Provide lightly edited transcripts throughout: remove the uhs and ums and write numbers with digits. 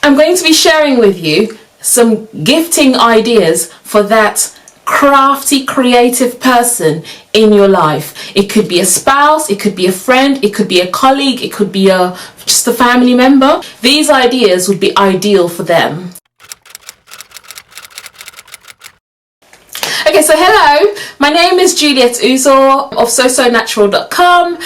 I'm going to be sharing with you some gifting ideas for that crafty, creative person in your life. It could be a spouse, it could be a friend, it could be a colleague, it could be just a family member. These ideas would be ideal for them. Okay, so hello, my name is Juliet Uzor of sosonatural.com.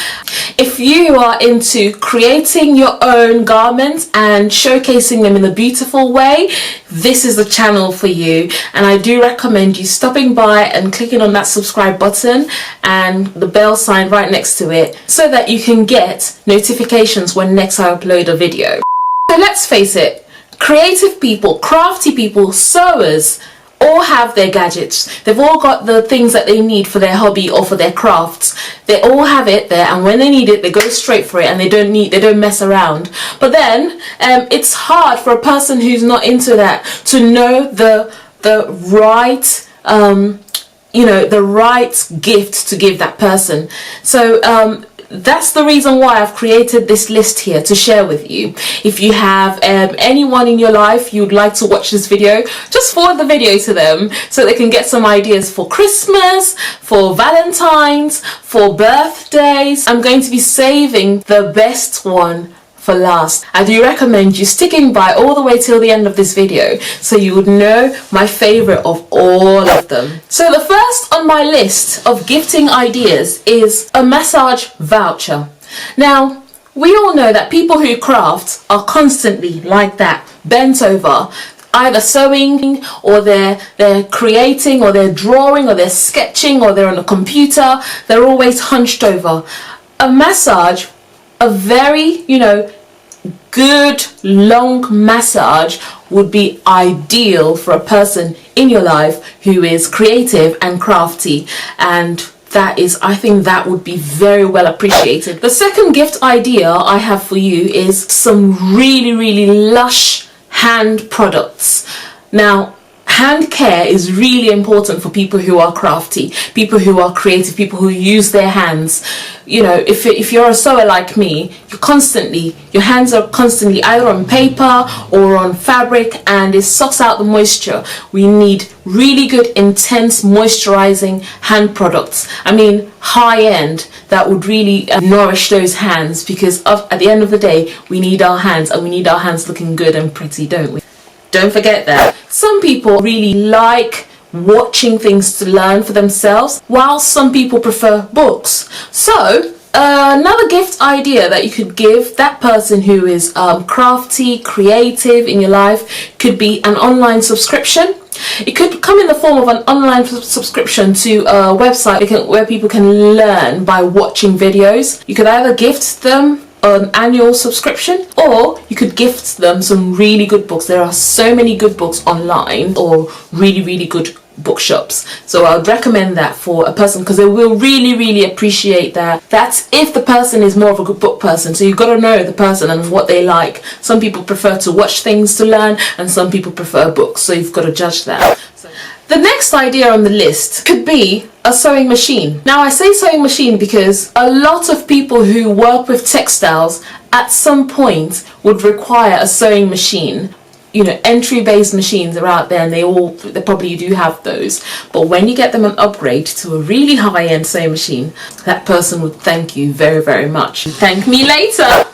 If you are into creating your own garments and showcasing them in a beautiful way, this is the channel for you. And I do recommend you stopping by and clicking on that subscribe button and the bell sign right next to it so that you can get notifications when next I upload a video. So let's face it, creative people, crafty people, sewers, all have their gadgets. They've all got the things that they need for their hobby or for their crafts. They all have it there, and when they need it, they go straight for it, and they don't mess around. But then it's hard for a person who's not into that to know the right the right gift to give that person. So that's the reason why I've created this list here to share with you. If you have anyone in your life you'd like to watch this video, just forward the video to them so they can get some ideas for Christmas, for Valentine's, for birthdays. I'm going to be saving the best one for last. I do recommend you sticking by all the way till the end of this video so you would know my favorite of all of them. So the first on my list of gifting ideas is a massage voucher. Now, we all know that people who craft are constantly like that, bent over, either sewing or they're creating or they're drawing or they're sketching or they're on a computer. They're always hunched over. A massage, a very, good long massage would be ideal for a person in your life who is creative and crafty, and I think that would be very well appreciated. The second gift idea I have for you is some really lush hand products. Now, hand care is really important for people who are crafty, people who are creative, people who use their hands. If you're a sewer like me, your hands are constantly either on paper or on fabric, and it sucks out the moisture. We need really good, intense, moisturizing hand products. I mean, high end, that would really nourish those hands, because at the end of the day, we need our hands, and we need our hands looking good and pretty, don't we? Don't forget that. Some people really like watching things to learn for themselves, while some people prefer books. So another gift idea that you could give that person who is crafty, creative in your life could be an online subscription. It could come in the form of an online subscription to a website where people can learn by watching videos. You could either gift them an annual subscription, or you could gift them some really good books. There are so many good books online, or really good bookshops. So I would recommend that for a person, because they will really appreciate that. That's if the person is more of a good book person. So you've got to know the person and what they like. Some people prefer to watch things to learn, and some people prefer books, so you've got to judge that. The next idea on the list could be a sewing machine. Now, I say sewing machine because a lot of people who work with textiles at some point would require a sewing machine. Entry-based machines are out there, and they probably do have those. But when you get them an upgrade to a really high-end sewing machine, that person would thank you very much. Thank me later.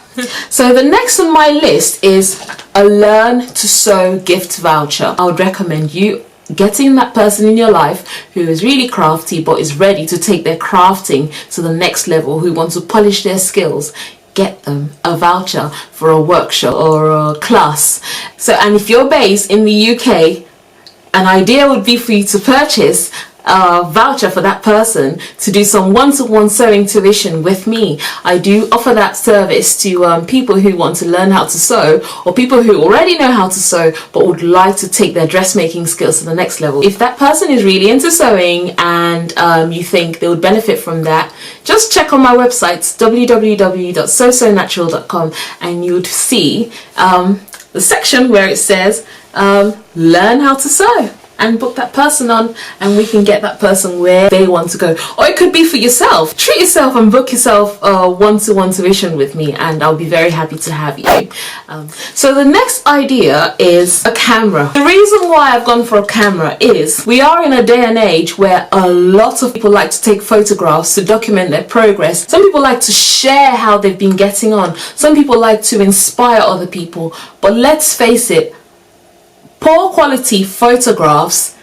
So the next on my list is a learn to sew gift voucher. I would recommend you getting that person in your life who is really crafty but is ready to take their crafting to the next level, who wants to polish their skills. Get them a voucher for a workshop or a class. And if you're based in the UK, an idea would be for you to purchase a voucher for that person to do some one-to-one sewing tuition with me. I do offer that service to people who want to learn how to sew, or people who already know how to sew but would like to take their dressmaking skills to the next level. If that person is really into sewing and you think they would benefit from that, just check on my website www.sosonatural.com, and you would see the section where it says learn how to sew. and book that person on, and we can get that person where they want to go. Or it could be for yourself. Treat yourself and book yourself one-to-one tuition with me, and I'll be very happy to have you. So the next idea is a camera. The reason why I've gone for a camera is we are in a day and age where a lot of people like to take photographs to document their progress. Some people like to share how they've been getting on. Some people like to inspire other people. But let's face it, poor quality photographs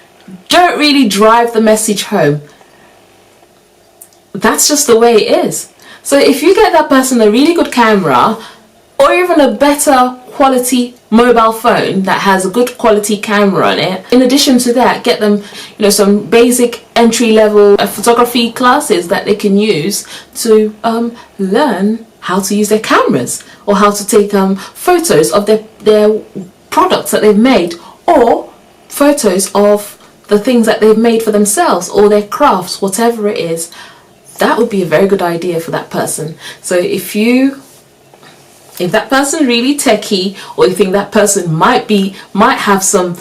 don't really drive the message home. That's just the way it is. So if you get that person a really good camera, or even a better quality mobile phone that has a good quality camera on it, in addition to that, get them, some basic entry-level photography classes that they can use to learn how to use their cameras, or how to take photos of their products that they've made, or photos of the things that they've made for themselves, or their crafts, whatever it is. That would be a very good idea for that person. So if that person's really techie, or you think that person might have some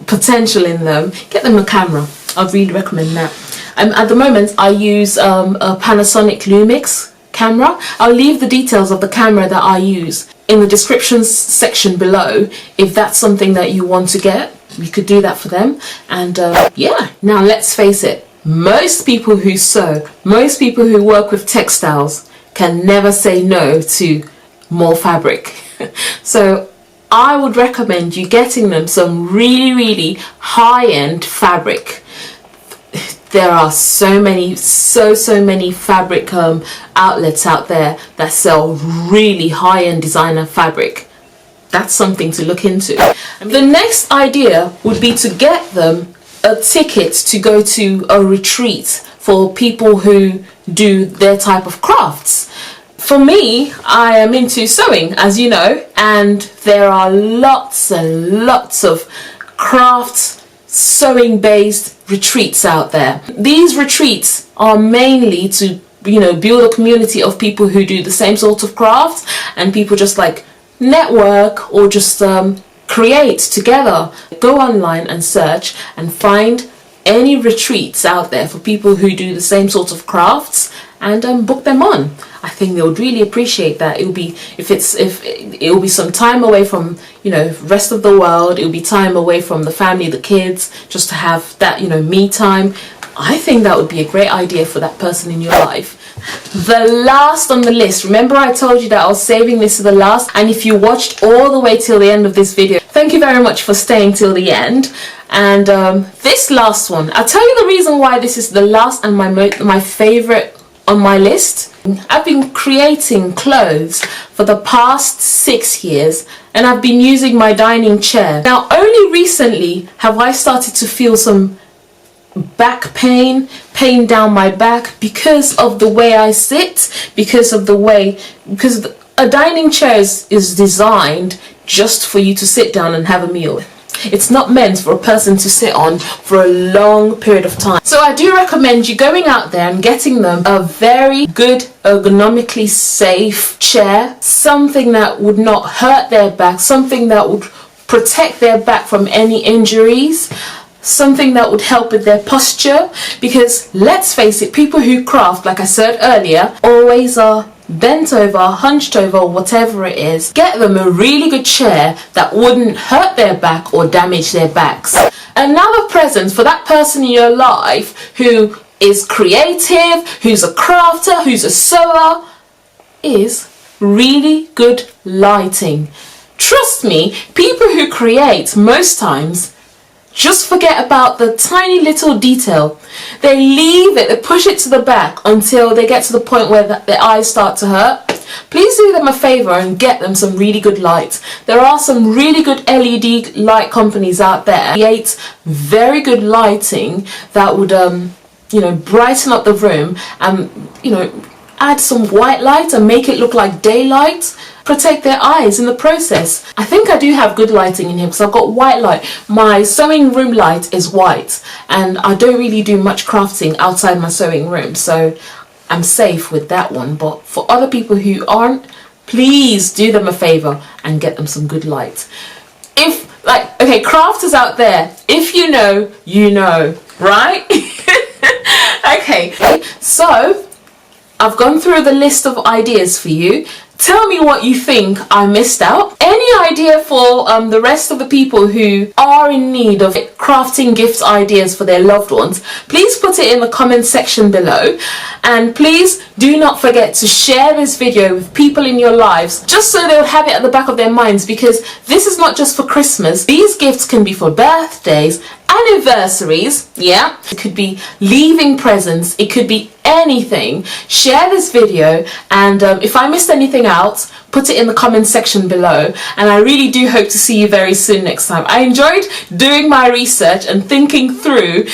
potential in them, get them a camera. I'd really recommend that. At the moment, I use a Panasonic Lumix camera. I'll leave the details of the camera that I use in the description section below. If that's something that you want to get, you could do that for them. And yeah, now let's face it, most people who sew, most people who work with textiles can never say no to more fabric. So I would recommend you getting them some really high-end fabric. There are so many fabric outlets out there that sell really high-end designer fabric. That's something to look into. The next idea would be to get them a ticket to go to a retreat for people who do their type of crafts. For me, I am into sewing, as you know, and there are lots and lots of crafts, sewing based retreats out there. These retreats are mainly to build a community of people who do the same sort of crafts, and people just like network or just create together. Go online and search and find any retreats out there for people who do the same sort of crafts, and book them on. I think they would really appreciate that. It will be it will be some time away from rest of the world. It will be time away from the family, the kids, just to have that me time. I think that would be a great idea for that person in your life. The last on the list, remember I told you that I was saving this to the last, and if you watched all the way till the end of this video, thank you very much for staying till the end. And this last one, I'll tell you the reason why this is the last and my favorite on my list. I've been creating clothes for the past 6 years, and I've been using my dining chair. Now only recently have I started to feel some back pain down my back because of the way I sit, because a dining chair is designed just for you to sit down and have a meal. It's not meant for a person to sit on for a long period of time. So I do recommend you going out there and getting them a very good, ergonomically safe chair, something that would not hurt their back, something that would protect their back from any injuries, something that would help with their posture. Because let's face it, people who craft, like I said earlier, always are bent over, hunched over, whatever it is. Get them a really good chair that wouldn't hurt their back or damage their backs. Another present for that person in your life who is creative, who's a crafter, who's a sewer, is really good lighting. Trust me, people who create most times just forget about the tiny little detail. They leave it, they push it to the back until they get to the point where their eyes start to hurt. Please do them a favor and get them some really good lights. There are some really good LED light companies out there. Create very good lighting that would brighten up the room, and add some white light and make it look like daylight. Protect their eyes in the process. I think I do have good lighting in here because I've got white light. My sewing room light is white, and I don't really do much crafting outside my sewing room, so I'm safe with that one. But for other people who aren't, please do them a favor and get them some good light. If, like, Okay, crafters out there, if you know, you know, right? Okay, so I've gone through the list of ideas for you. Tell me what you think I missed out. Any idea for the rest of the people who are in need of crafting gift ideas for their loved ones? Please put it in the comment section below. And please do not forget to share this video with people in your lives, just so they'll have it at the back of their minds, because this is not just for Christmas. These gifts can be for birthdays, anniversaries, yeah, it could be leaving presents, it could be anything. Share this video, and if I missed anything out, put it in the comment section below. And I really do hope to see you very soon next time. I enjoyed doing my research and thinking through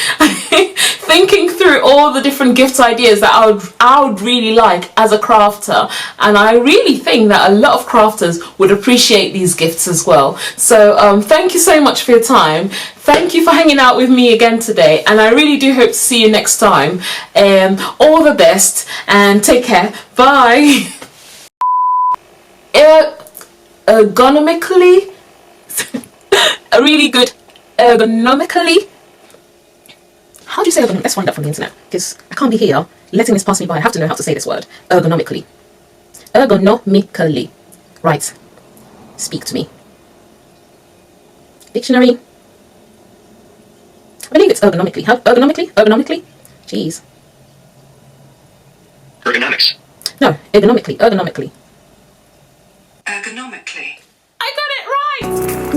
all the different gift ideas that I would really like as a crafter, and I really think that a lot of crafters would appreciate these gifts as well. So thank you so much for your time. Thank you for hanging out with me again today, and I really do hope to see you next time. All the best and take care. Bye. Ergonomically, a really good ergonomically. How do you say ergonomically? Let's find out from the internet, because I can't be here letting this pass me by. I have to know how to say this word. Ergonomically. Ergonomically. Right. Speak to me. Dictionary. I believe it's ergonomically. How? Ergonomically? Ergonomically? Jeez. Ergonomics. No, ergonomically. Ergonomically. Ergonomically. I got it right!